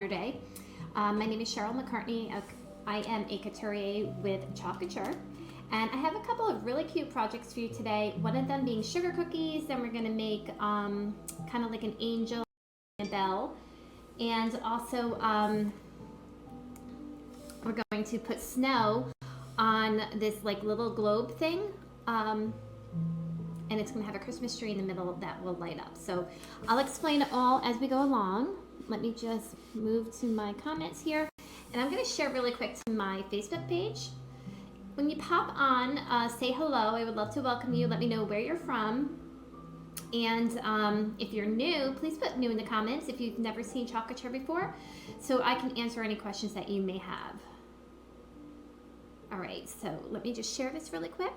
Saturday. My name is Cheryl McCartney. I am a couturier with Chalk Couture, and I have a couple of really cute projects for you today. One of them being sugar cookies, then we're going to make kind of like an angel and a bell, and also we're going to put snow on this like little globe thing, and it's going to have a Christmas tree in the middle that will light up. So I'll explain it all as we go along. Let me just move to my comments here, and I'm going to share really quick to my Facebook page. When you pop on, say hello. I would love to welcome you. Let me know where you're from, and if you're new, please put new in the comments if you've never seen Chalk Couture before, so I can answer any questions that you may have. All right, so let me just share this really quick.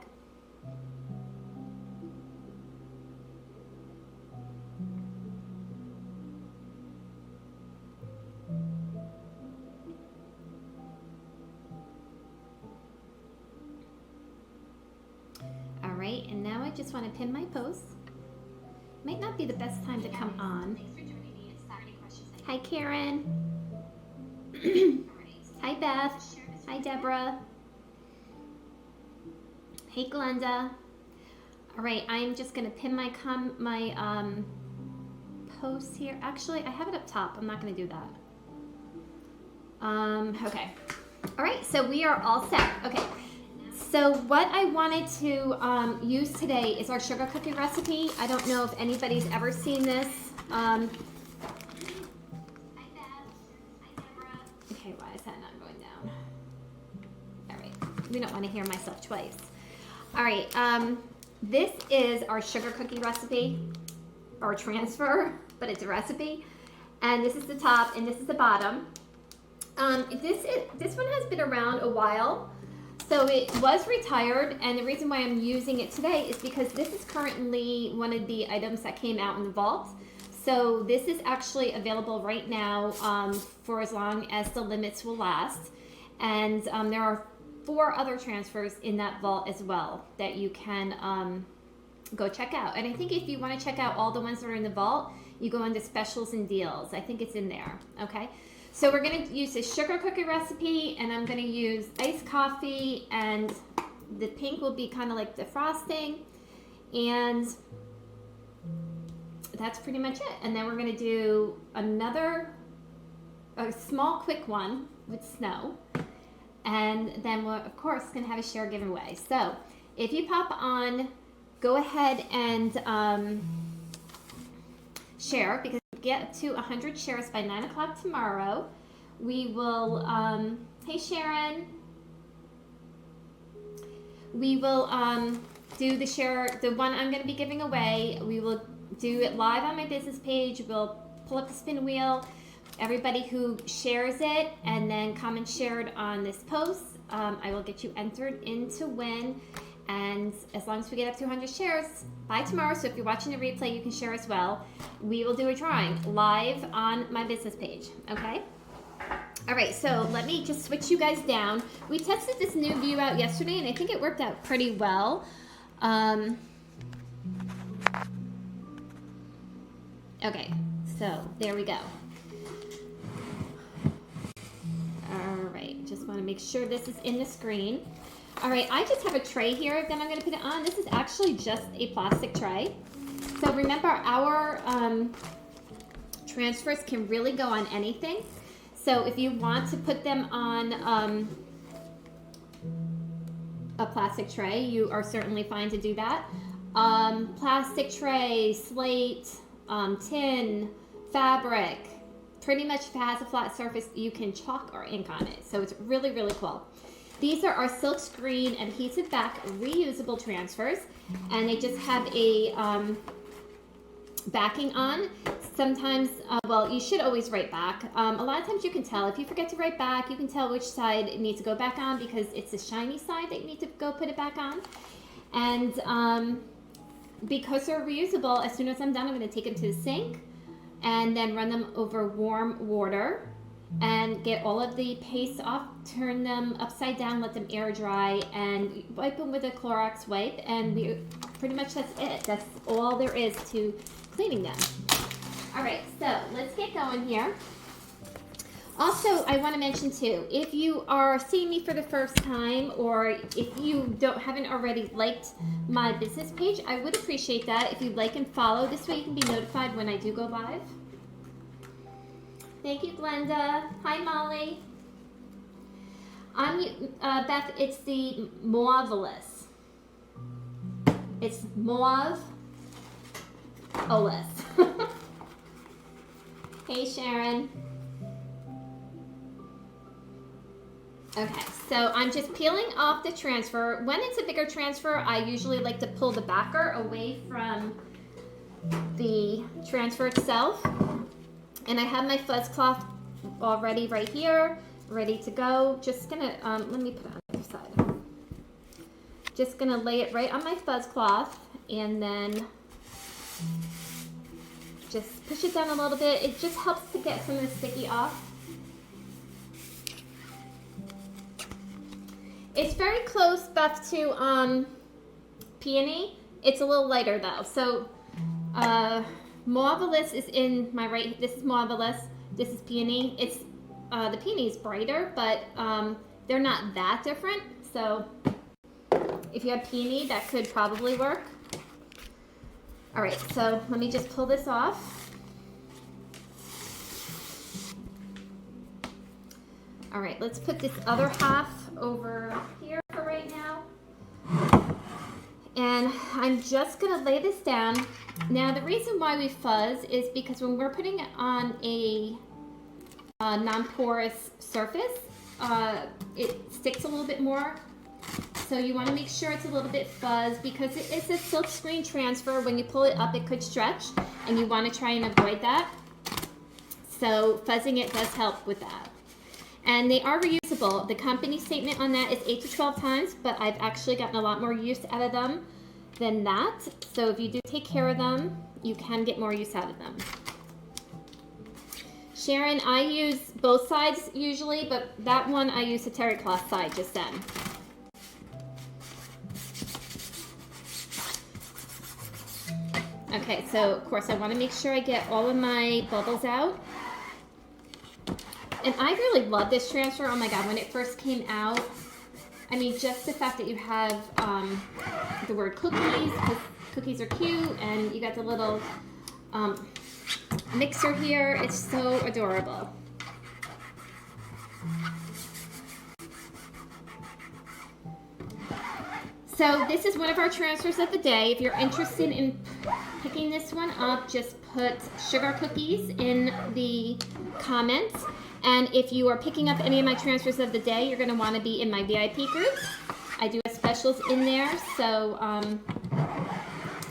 All right, and now I just want to pin my post. Might not be the best time to come on. Hi, Karen. Hi, Beth. Hi, Deborah. Hey, Glenda. All right, I'm just gonna pin my post here. Actually, I have it up top. I'm not gonna do that. Okay. All right, so we are all set. Okay. So what I wanted to use today is our sugar cookie recipe. I don't know if anybody's ever seen this. Okay, why is that not going down? All right, we don't want to hear myself twice. All right, this is our sugar cookie recipe, or transfer, but it's a recipe. And this is the top, and this is the bottom. This one has been around a while. So it was retired, and the reason why I'm using it today is because this is currently one of the items that came out in the vault. So this is actually available right now for as long as the limits will last. And there are 4 other transfers in that vault as well that you can go check out. And I think if you want to check out all the ones that are in the vault, you go into specials and deals. I think it's in there, okay? So we're going to use the sugar cookie recipe, and I'm going to use iced coffee, and the pink will be kind of like the frosting, and that's pretty much it. And then we're going to do a small quick one with snow, and then we're of course going to have a share giveaway. So if you pop on, go ahead and share, because get to 100 shares by 9 o'clock tomorrow. We will, hey Sharon, we will do the share, the one I'm going to be giving away. We will do it live on my business page. We'll pull up the spin wheel. Everybody who shares it and then comment shared on this post, I will get you entered in to win. And as long as we get up to 100 shares by tomorrow, so if you're watching the replay, you can share as well. We will do a drawing live on my business page, okay? All right, so let me just switch you guys down. We tested this new view out yesterday, and I think it worked out pretty well. Okay, so there we go. All right, just want to make sure this is in the screen. All right, I just have a tray here that I'm going to put it on. This is actually just a plastic tray. So remember, our transfers can really go on anything. So if you want to put them on a plastic tray, you are certainly fine to do that. Plastic tray, slate, tin, fabric, pretty much if it has a flat surface, you can chalk or ink on it. So it's really, really cool. These are our silk screen adhesive back reusable transfers, and they just have a backing on. Sometimes, well, you should always write back. A lot of times you can tell. If you forget to write back, you can tell which side it needs to go back on, because it's the shiny side that you need to go put it back on. And because they're reusable, as soon as I'm done, I'm going to take them to the sink and then run them over warm water and get all of the paste off, turn them upside down, let them air dry, and wipe them with a Clorox wipe, and pretty much that's it. That's all there is to cleaning them. All right, so let's get going here. Also, I want to mention too, if you are seeing me for the first time, or if you haven't already liked my business page, I would appreciate that if you like and follow. This way you can be notified when I do go live. Thank you, Glenda. Hi, Molly. I'm Beth. It's the Mauveolus. It's Mauveolus. Hey, Sharon. Okay, so I'm just peeling off the transfer. When it's a bigger transfer, I usually like to pull the backer away from the transfer itself. And I have my fuzz cloth already right here, ready to go. Just gonna, let me put it on the other side. Just gonna lay it right on my fuzz cloth and then just push it down a little bit. It just helps to get some of the sticky off. It's very close, Beth, to Peony. It's a little lighter though. So Mauveolus is in my right. This is Mauveolus. This is Peony. It's the Peony is brighter, but they're not that different. So if you have Peony, that could probably work. All right. So let me just pull this off. All right. Let's put this other half over here for right now. And I'm just gonna lay this down. Now the reason why we fuzz is because when we're putting it on a non-porous surface, it sticks a little bit more. So you wanna make sure it's a little bit fuzzed because it is a silk screen transfer. When you pull it up, it could stretch and you wanna try and avoid that. So fuzzing it does help with that. And they are reusable. The company statement on that is 8 to 12 times, but I've actually gotten a lot more use out of them than that. So if you do take care of them, you can get more use out of them. Sharon, I use both sides usually, but that one I use the terry cloth side just then. Okay, so of course I want to make sure I get all of my bubbles out. And I really love this transfer. Oh my God, when it first came out, I mean, just the fact that you have the word cookies, because cookies are cute, and you got the little mixer here. It's so adorable. So this is one of our transfers of the day. If you're interested in picking this one up, just put sugar cookies in the comments. And if you are picking up any of my transfers of the day, you're going to want to be in my VIP group. I do have specials in there, so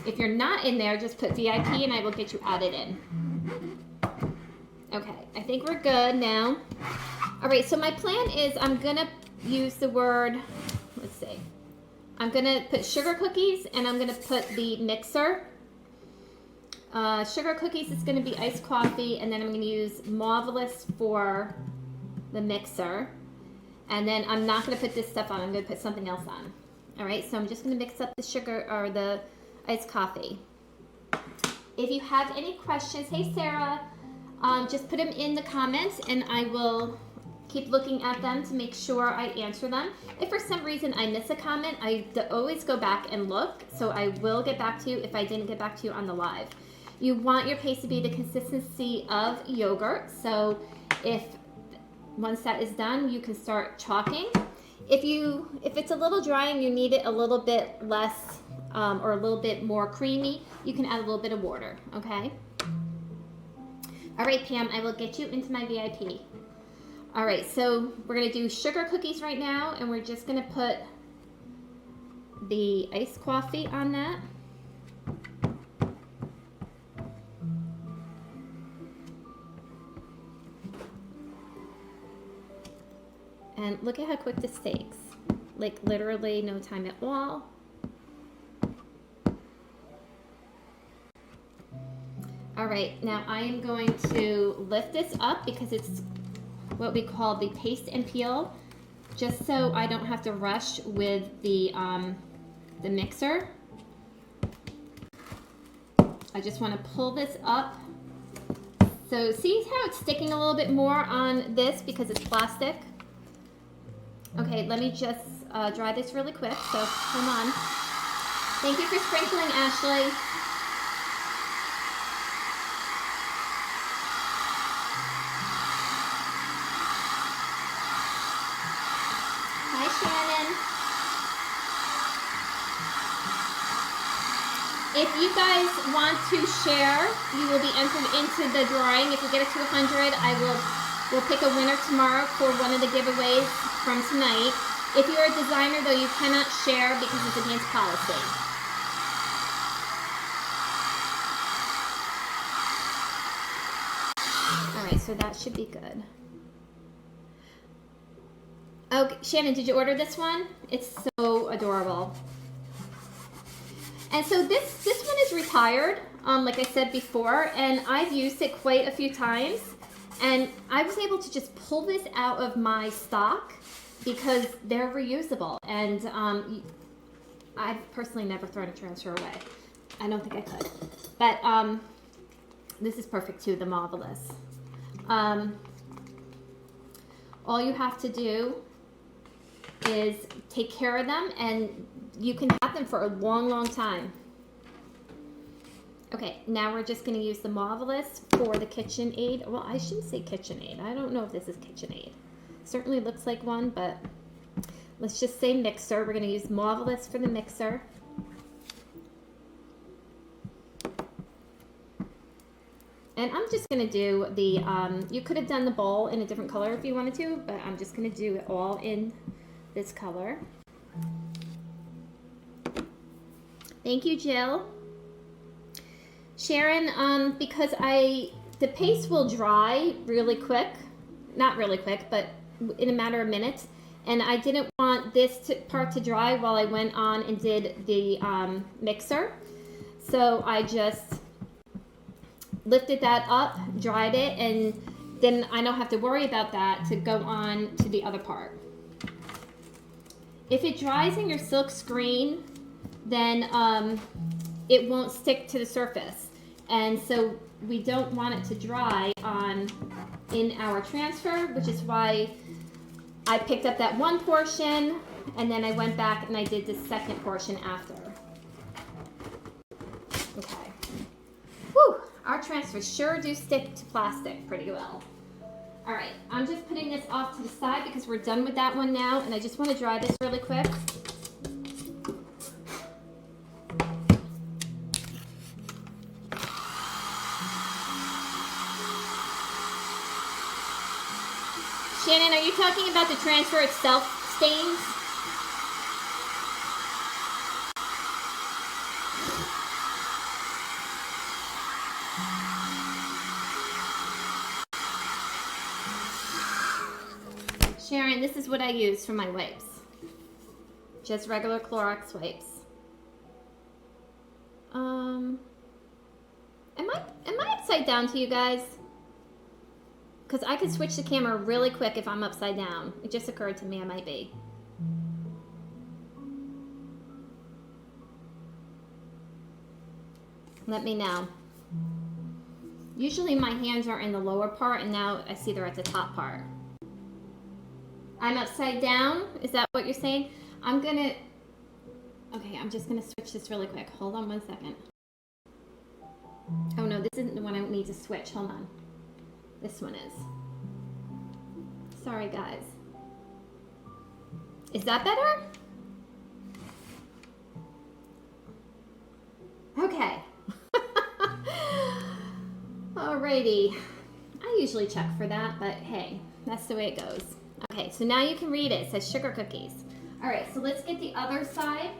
if you're not in there, just put VIP and I will get you added in. Okay, I think we're good now. All right, so my plan is I'm going to use the word, let's see. I'm going to put sugar cookies and I'm going to put the mixer. Sugar cookies is going to be iced coffee, and then I'm going to use Mauveolus for the mixer. And then I'm not going to put this stuff on. I'm going to put something else on. All right, so I'm just going to mix up the sugar or the iced coffee. If you have any questions, hey Sarah, just put them in the comments and I will keep looking at them to make sure I answer them. If for some reason I miss a comment, I always go back and look. So I will get back to you if I didn't get back to you on the live. You want your paste to be the consistency of yogurt. So once that is done, you can start chalking. If it's a little dry and you need it a little bit less or a little bit more creamy, you can add a little bit of water, okay? All right, Pam, I will get you into my VIP. All right, so we're gonna do sugar cookies right now, and we're just gonna put the iced coffee on that. And look at how quick this takes. Like literally no time at all. All right, now I am going to lift this up because it's what we call the paste and peel, just so I don't have to rush with the mixer. I just want to pull this up So see how it's sticking a little bit more on this because it's plastic? Okay, let me just dry this really quick, so hold on. Thank you for sprinkling, Ashley. Hi, Shannon. If you guys want to share, you will be entered into the drawing. If we get it to 100, we'll pick a winner tomorrow for one of the giveaways from tonight. If you're a designer, though, you cannot share because it's against policy. All right, so that should be good. Okay, Shannon, did you order this one? It's so adorable. And so this one is retired, like I said before, and I've used it quite a few times. And I was able to just pull this out of my stock because they're reusable. And I've personally never thrown a transfer away. I don't think I could. But this is perfect too, the Marvelous. All you have to do is take care of them, and you can have them for a long, long time. Okay, now we're just going to use the Marvelous for the KitchenAid. Well, I shouldn't say KitchenAid. I don't know if this is KitchenAid. Certainly looks like one, but let's just say mixer. We're going to use Marvelous for the mixer. And I'm just going to do the, you could have done the bowl in a different color if you wanted to, but I'm just going to do it all in this color. Thank you, Jill. Sharon, because the paste will dry really quick, not really quick, but in a matter of minutes, and I didn't want this part to dry while I went on and did the mixer, so I just lifted that up, dried it, and then I don't have to worry about that to go on to the other part. If it dries in your silk screen, then it won't stick to the surface. And so we don't want it to dry in our transfer, which is why I picked up that one portion and then I went back and I did the second portion after. Okay. Whew, our transfers sure do stick to plastic pretty well. All right, I'm just putting this off to the side because we're done with that one now, and I just want to dry this really quick. Shannon, are you talking about the transfer itself stains? Sharon, this is what I use for my wipes. Just regular Clorox wipes. Am I upside down to you guys? Because I could switch the camera really quick if I'm upside down. It just occurred to me I might be. Let me know. Usually my hands are in the lower part, and now I see they're at the top part. I'm upside down? Is that what you're saying? Okay, I'm just gonna switch this really quick. Hold on 1 second. Oh no, this isn't the one I need to switch. Hold on. This one is. Sorry, guys. Is that better? Okay. Alrighty. I usually check for that, but hey, that's the way it goes. Okay, so now you can read it. It says sugar cookies. All right, so let's get the other side.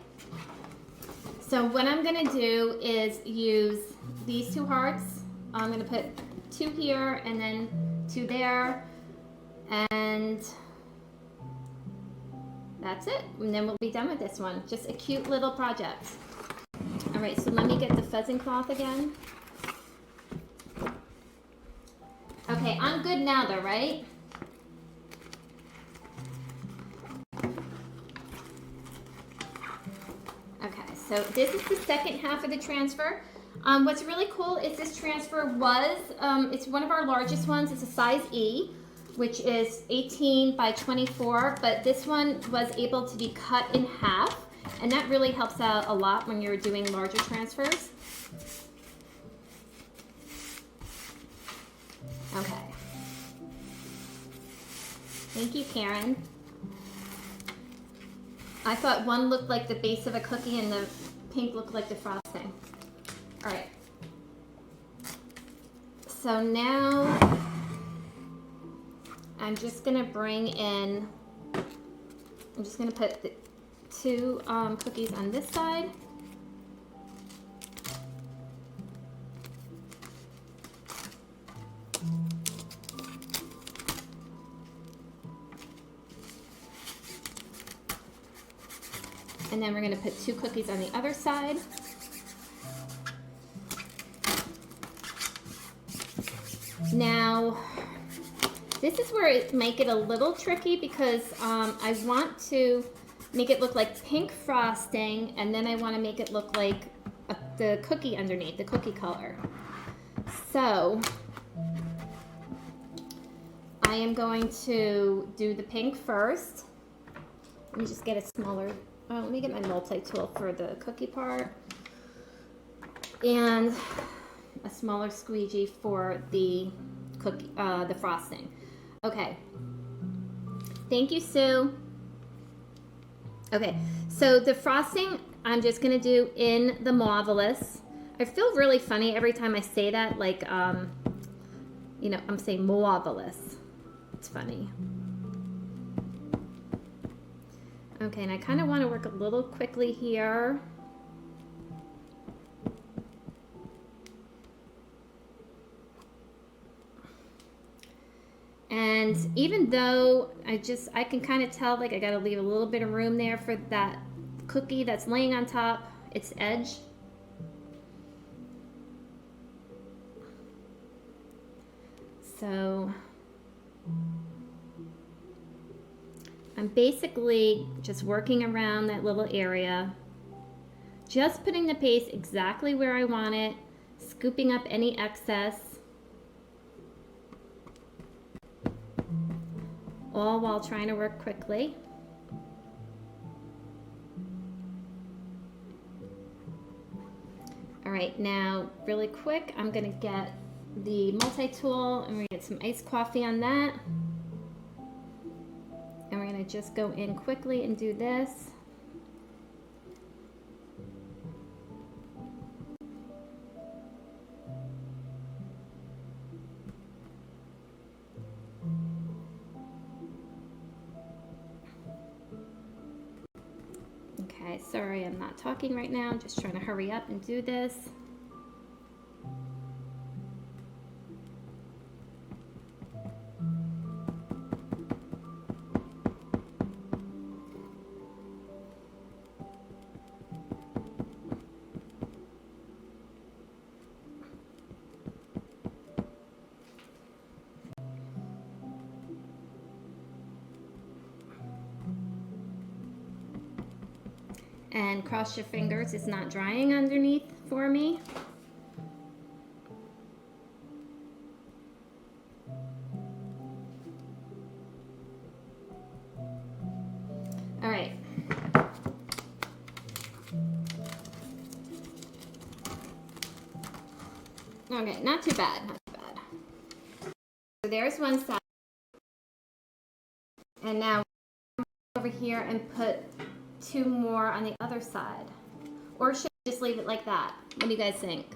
So what I'm gonna do is use these two hearts. I'm gonna put 2 here and then 2 there, and that's it. And then we'll be done with this one. Just a cute little project. All right, so let me get the fuzzing cloth again. Okay, I'm good now though, right? Okay, so this is the second half of the transfer. What's really cool is this transfer was, it's one of our largest ones. It's a size E, which is 18 by 24, but this one was able to be cut in half, and that really helps out a lot when you're doing larger transfers. Okay. Thank you, Karen. I thought one looked like the base of a cookie and the pink looked like the frosting. All right. So now I'm just gonna bring in, I'm just gonna put the two cookies on this side. And then we're going to put two cookies on the other side. Now, this is where it might get a little tricky because I want to make it look like pink frosting, and then I want to make it look like the cookie underneath, the cookie color. So, I am going to do the pink first. Let me just get a smaller... let me get my multi-tool for the cookie part. And a smaller squeegee for the cookie, the frosting. Okay. Thank you, Sue. Okay, so the frosting I'm just gonna do in the Marvelous. I feel really funny every time I say that, like, you know, I'm saying Marvelous. It's funny. Okay, and I kind of want to work a little quickly here. And even though I can kind of tell, like, I got to leave a little bit of room there for that cookie that's laying on top, its edge. So I'm basically just working around that little area, just putting the paste exactly where I want it, scooping up any excess, all while trying to work quickly. All right, now really quick, I'm gonna get the multi-tool and we're gonna get some iced coffee on that. And we're going to just go in quickly and do this. Okay, sorry, I'm not talking right now. I'm just trying to hurry up and do this. And cross your fingers, it's not drying underneath for me. All right. Okay, not too bad, not too bad. So there's one side. And now over here and put two more on the other side. Or should I just leave it like that? What do you guys think?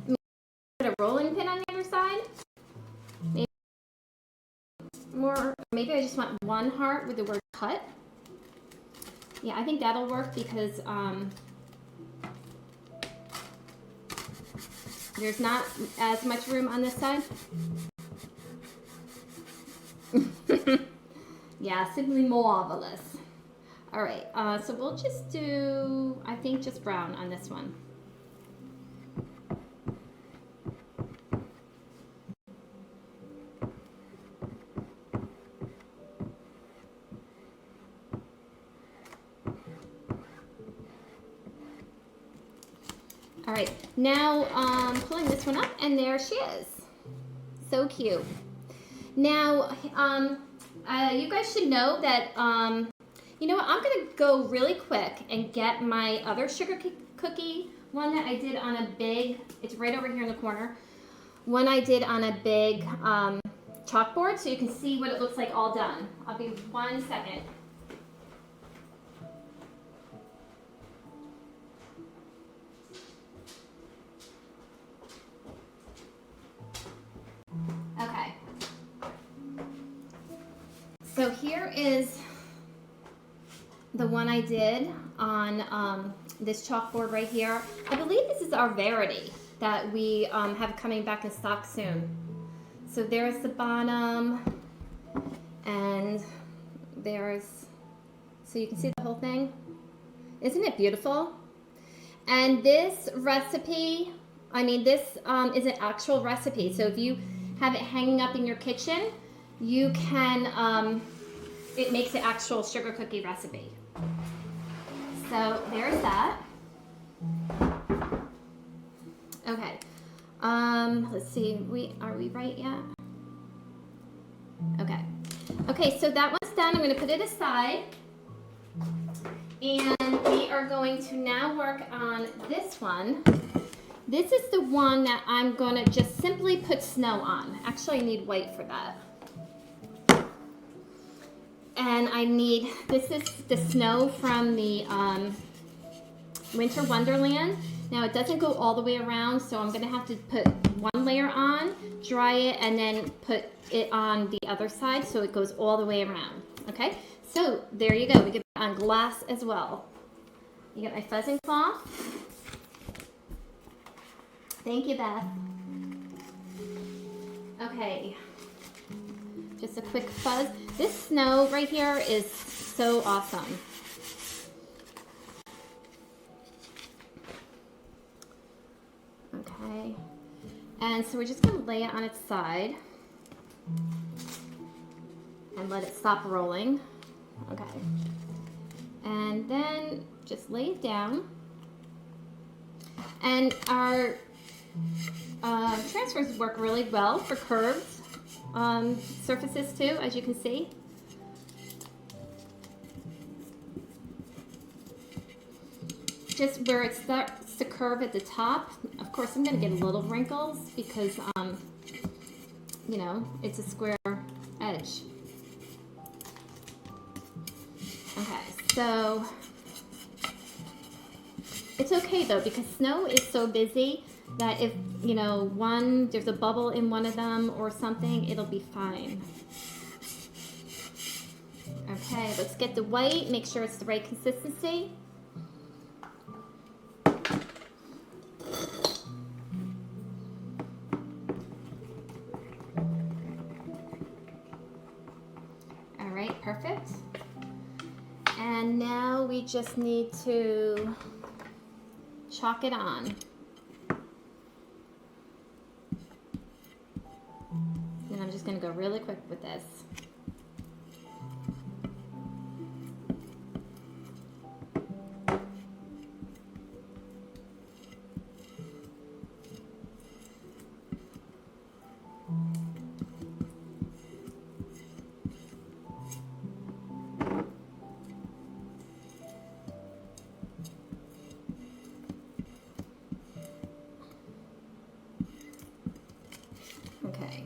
Put a rolling pin on the other side? Maybe I just want one heart with the word cut. Yeah, I think that'll work because there's not as much room on this side. Yeah, simply marvelous. All right, so we'll just do, I think, just brown on this one. right, now pulling this one up, and there she is. So cute. Now, you guys should know that, you know what, I'm going to go really quick and get my other sugar cookie, one that I did on a big, it's right over here in the corner, one I did on a big chalkboard so you can see what it looks like all done. I'll be 1 second. Okay. So here is the one I did on this chalkboard right here. I believe this is our Verity that we have coming back in stock soon. So there's the bottom, and there's, so you can see the whole thing. Isn't it beautiful? And this recipe, I mean, this is an actual recipe. So if you have it hanging up in your kitchen, you can, it makes an actual sugar cookie recipe. So there's that. Okay. Let's see, are we right yet? Okay. Okay, so that one's done. I'm going to put it aside. And we are going to now work on this one. This is the one that I'm going to just simply put snow on. Actually, I need white for that. And I need, this is the snow from the Winter Wonderland. Now it doesn't go all the way around, so I'm gonna have to put one layer on, dry it, and then put it on the other side so it goes all the way around, okay? So there you go, we get it on glass as well. You get my fuzzing cloth. Thank you, Beth. Okay, just a quick fuzz. This snow right here is so awesome. Okay, and so we're just going to lay it on its side and let it stop rolling. Okay, and then just lay it down. And our transfers work really well for curved surfaces too, as you can see. Just where it starts to curve at the top, of course I'm going to get little wrinkles because, you know, it's a square edge. Okay, so it's okay though because snow is so busy that if, you know, there's a bubble in one of them or something, it'll be fine. Okay, let's get the white, make sure it's the right consistency. All right, perfect. And now we just need to chalk it on. And I'm just going to go really quick with this. Okay.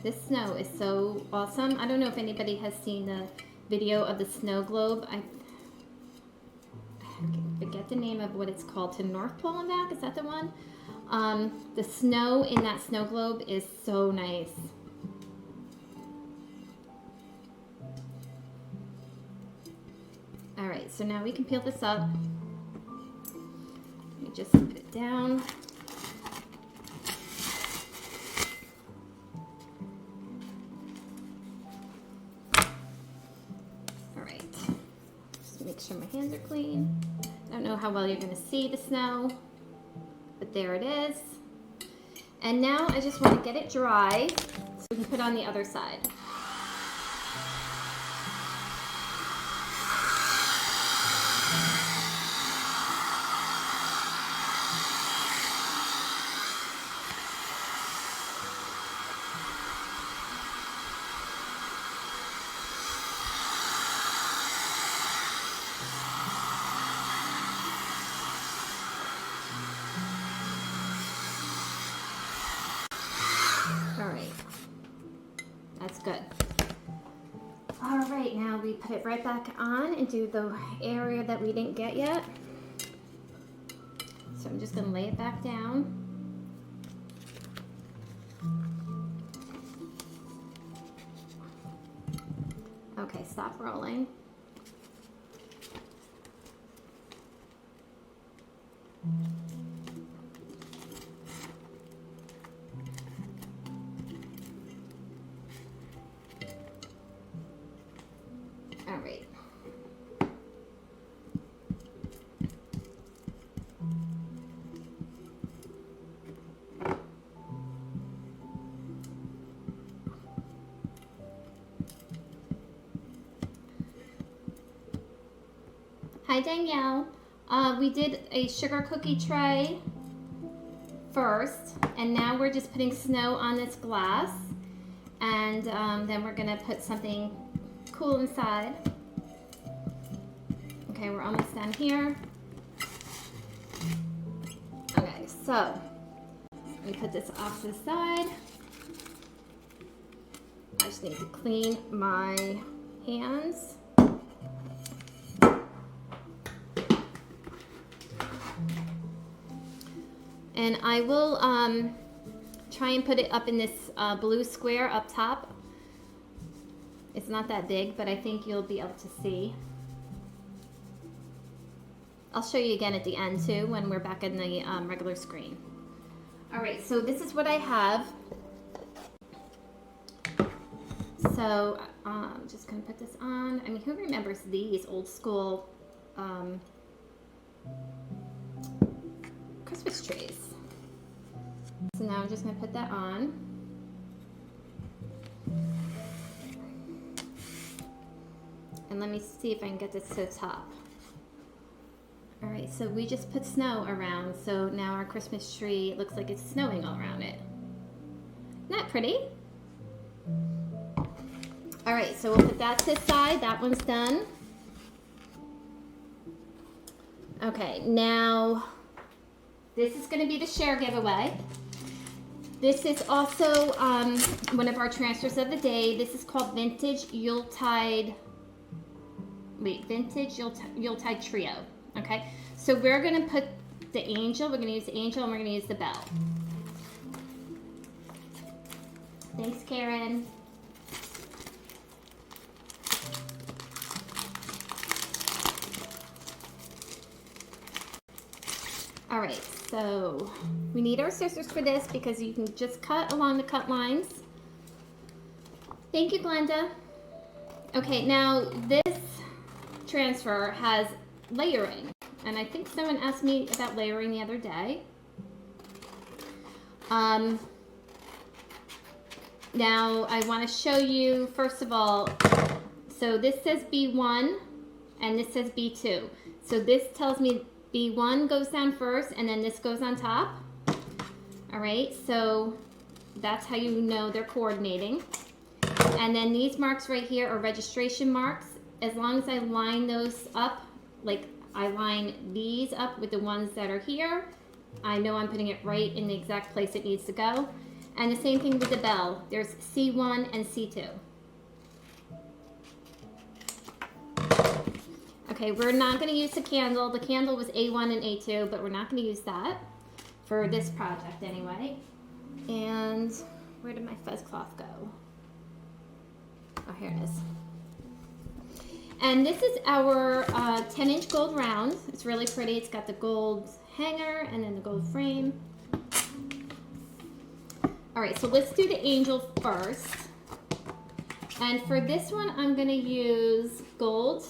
This snow is so awesome. I don't know if anybody has seen the video of the snow globe. I forget the name of what it's called, to North Pole and back. Is that the one? The snow in that snow globe is so nice. All right, so now we can peel this up. Let me just put it down. All right, just make sure my hands are clean. I don't know how well you're gonna see the snow, but there it is. And now I just want to get it dry so we can put it on the other side. it right back on and do the area that we didn't get yet. So I'm just going to lay it back down. Okay, stop rolling. All right. Hi Danielle. We did a sugar cookie tray first, and now we're just putting snow on this glass, and then we're gonna put something cool inside. Okay, we're almost done here. Okay, so let me put this off to the side. I just need to clean my hands. And I will try and put it up in this blue square up top. It's not that big, but I think you'll be able to see. I'll show you again at the end too when we're back in the regular screen. All right, so this is what I have. So I'm just gonna put this on. I mean, who remembers these old school Christmas trees? So now I'm just gonna put that on. And let me see if I can get this to the top. All right, so we just put snow around, so now our Christmas tree looks like it's snowing all around it. Isn't that pretty? All right, so we'll put that to the side. That one's done. Okay, now this is gonna be the share giveaway. This is also one of our transfers of the day. This is called Vintage Yuletide Trio. Okay, so we're gonna put the angel. We're gonna use the angel, and we're gonna use the bell. Thanks, Karen. All right, so we need our scissors for this because you can just cut along the cut lines. Thank you, Glenda. Okay, now this transfer has layering, and I think someone asked me about layering the other day. Now I want to show you, first of all, so this says B1 and this says B2. So this tells me B1 goes down first and then this goes on top. All right, so that's how you know they're coordinating. And then these marks right here are registration marks. As long as I line those up, like I line these up with the ones that are here, I know I'm putting it right in the exact place it needs to go. And the same thing with the bell. There's C1 and C2. Okay, we're not going to use the candle. The candle was A1 and A2, but we're not going to use that for this project anyway. And where did my fuzz cloth go? Oh, here it is. And this is our 10-inch gold round. It's really pretty. It's got the gold hanger and then the gold frame. All right, so let's do the angel first. And for this one, I'm going to use gold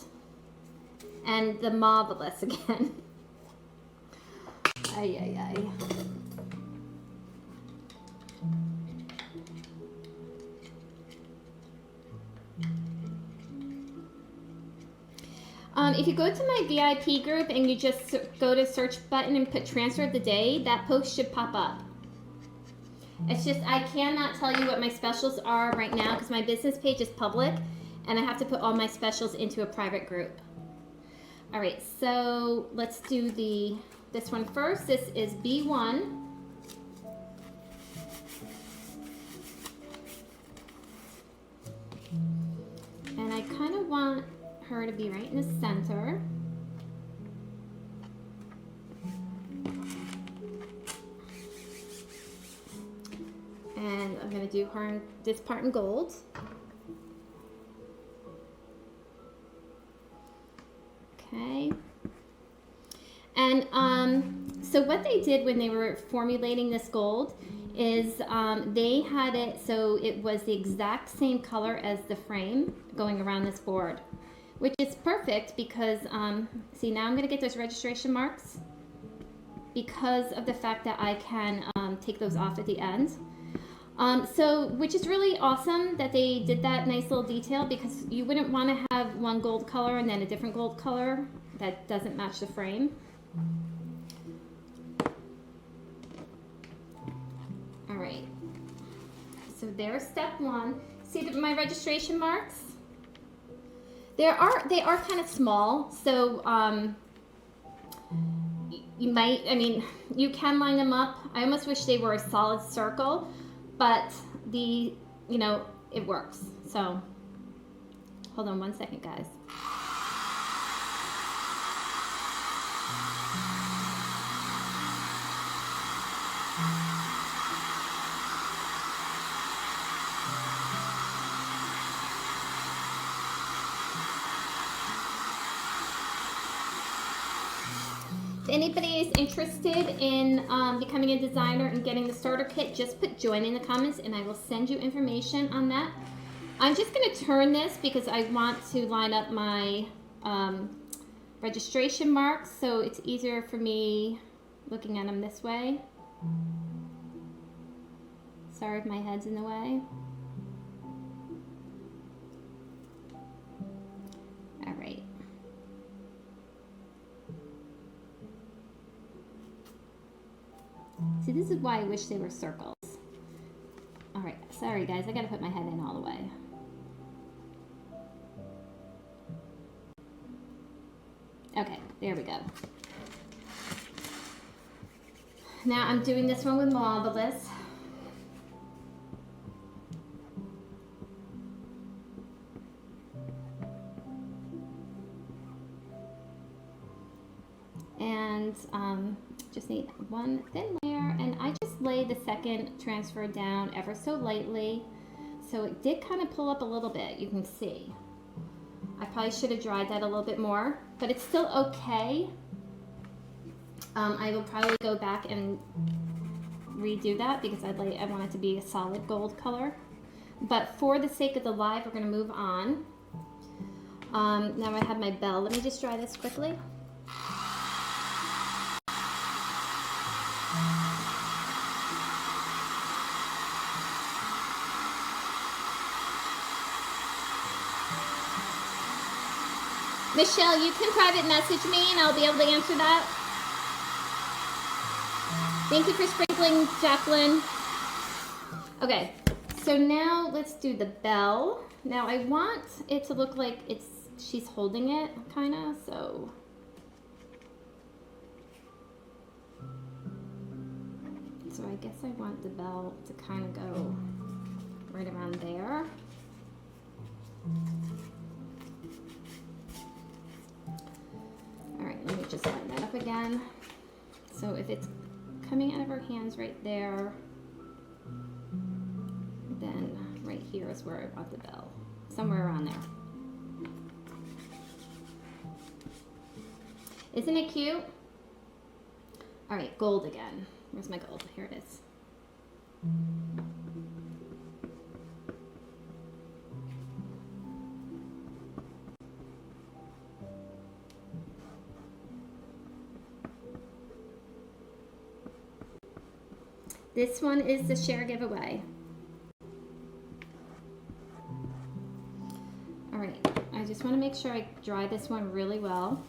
and the marvelous again. Ay, ay, ay. If you go to my VIP group and you just go to search button and put transfer of the day, that post should pop up. It's just, I cannot tell you what my specials are right now because my business page is public and I have to put all my specials into a private group. All right, so let's do this one first. This is B1. And I kind of want to be right in the center. And I'm going to do this part in gold. Okay. And so what they did when they were formulating this gold is they had it so it was the exact same color as the frame going around this board, which is perfect because, see, now I'm going to get those registration marks because of the fact that I can take those off at the end. Which is really awesome that they did that nice little detail, because you wouldn't want to have one gold color and then a different gold color that doesn't match the frame. All right, so there's step one. See my registration marks? They are kind of small, so you might, I mean, you can line them up. I almost wish they were a solid circle, but it works. So hold on one second, guys. If anybody is interested in becoming a designer and getting the starter kit, just put join in the comments and I will send you information on that. I'm just going to turn this because I want to line up my registration marks so it's easier for me looking at them this way. Sorry if my head's in the way. All right. See, this is why I wish they were circles. All right, sorry guys, I gotta put my head in all the way. Okay, there we go. Now I'm doing this one with Marvelous. And just need one thin layer, and I just lay the second transfer down ever so lightly, so it did kind of pull up a little bit. You can see I probably should have dried that a little bit more, but it's still okay. I will probably go back and redo that because I want it to be a solid gold color, but for the sake of the live, we're going to move on. Now I have my bell. Let me just dry this quickly. Michelle, you can private message me and I'll be able to answer that. Thank you for sprinkling, Jacqueline. Okay, so now let's do the bell. Now I want it to look like she's holding it, kind of, so. So I guess I want the bell to kind of go right around there. All right, let me just line that up again. So if it's coming out of her hands right there, then right here is where I want the bell, somewhere around there. Isn't it cute? All right, gold again. Where's my gold? Here it is. This one is the share giveaway. All right, I just want to make sure I dry this one really well.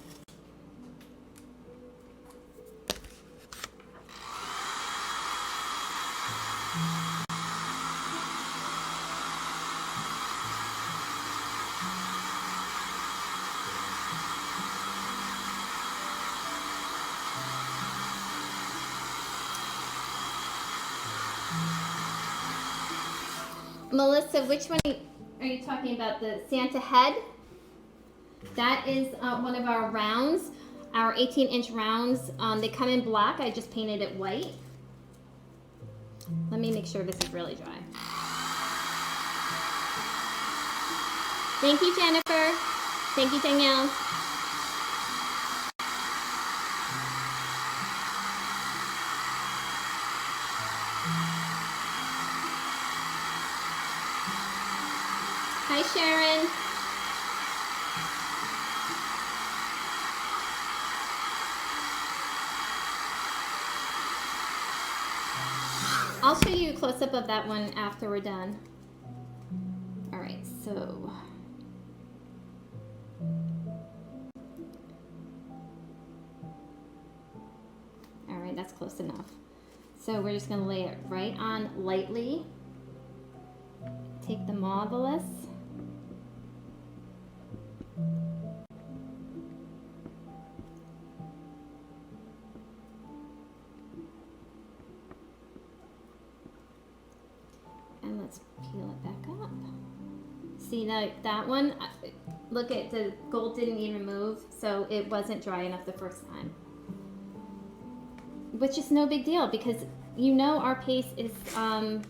Melissa, which one are you talking about? The Santa head? That is one of our rounds, our 18-inch rounds. They come in black. I just painted it white. Let me make sure this is really dry. Thank you, Jennifer. Thank you, Danielle. Hi, Sharon. I'll show you a close-up of that one after we're done. All right, so. All right, that's close enough. So we're just gonna lay it right on lightly. Take the Marvelous. And let's peel it back up. See that one, look at the gold didn't even move, so it wasn't dry enough the first time. Which is no big deal because you know our paste is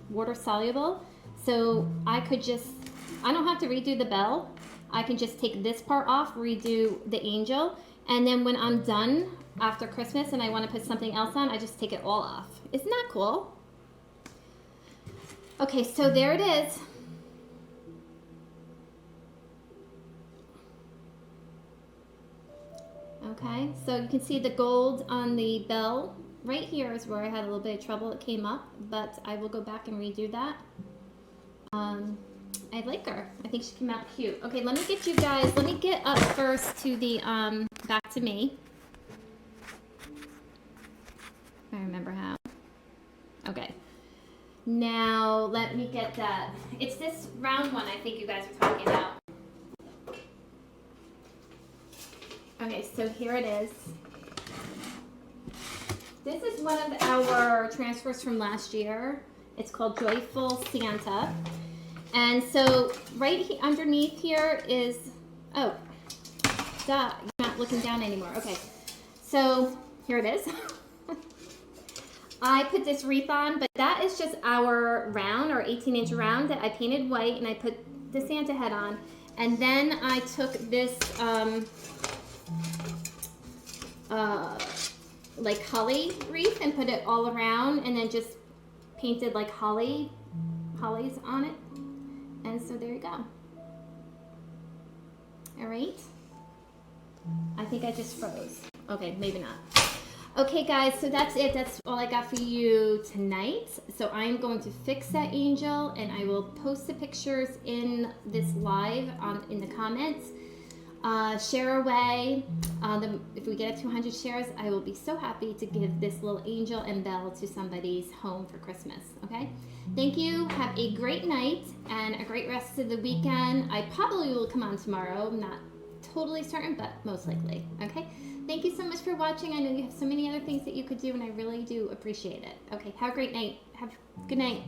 water soluble, so I don't have to redo the bell. I can just take this part off, redo the angel, and then when I'm done after Christmas and I want to put something else on, I just take it all off. Isn't that cool? Okay, so there it is. Okay, so you can see the gold on the bell. Right here is where I had a little bit of trouble. It came up, but I will go back and redo that. I like her. I think she came out cute. Okay, let me get you guys, let me get up first to the, back to me. If I remember how. Okay. Now, let me get that. It's this round one I think you guys were talking about. Okay, so here it is. This is one of our transfers from last year. It's called Joyful Santa. And so right underneath here is, oh, duh, you're not looking down anymore. Okay, so here it is. I put this wreath on, but that is just our round, our 18-inch round that I painted white, and I put the Santa head on. And then I took this like holly wreath and put it all around, and then just painted like hollies on it. And so there you go. All right. I think I just froze. Okay, maybe not. Okay, guys, so that's it. That's all I got for you tonight. So I'm going to fix that angel, and I will post the pictures in this live in the comments. Share away. If we get up to 100 shares, I will be so happy to give this little angel and bell to somebody's home for Christmas. Okay? Thank you. Have a great night and a great rest of the weekend. I probably will come on tomorrow. I'm not totally certain, but most likely. Okay? Thank you so much for watching. I know you have so many other things that you could do, and I really do appreciate it. Okay, have a great night. Good night.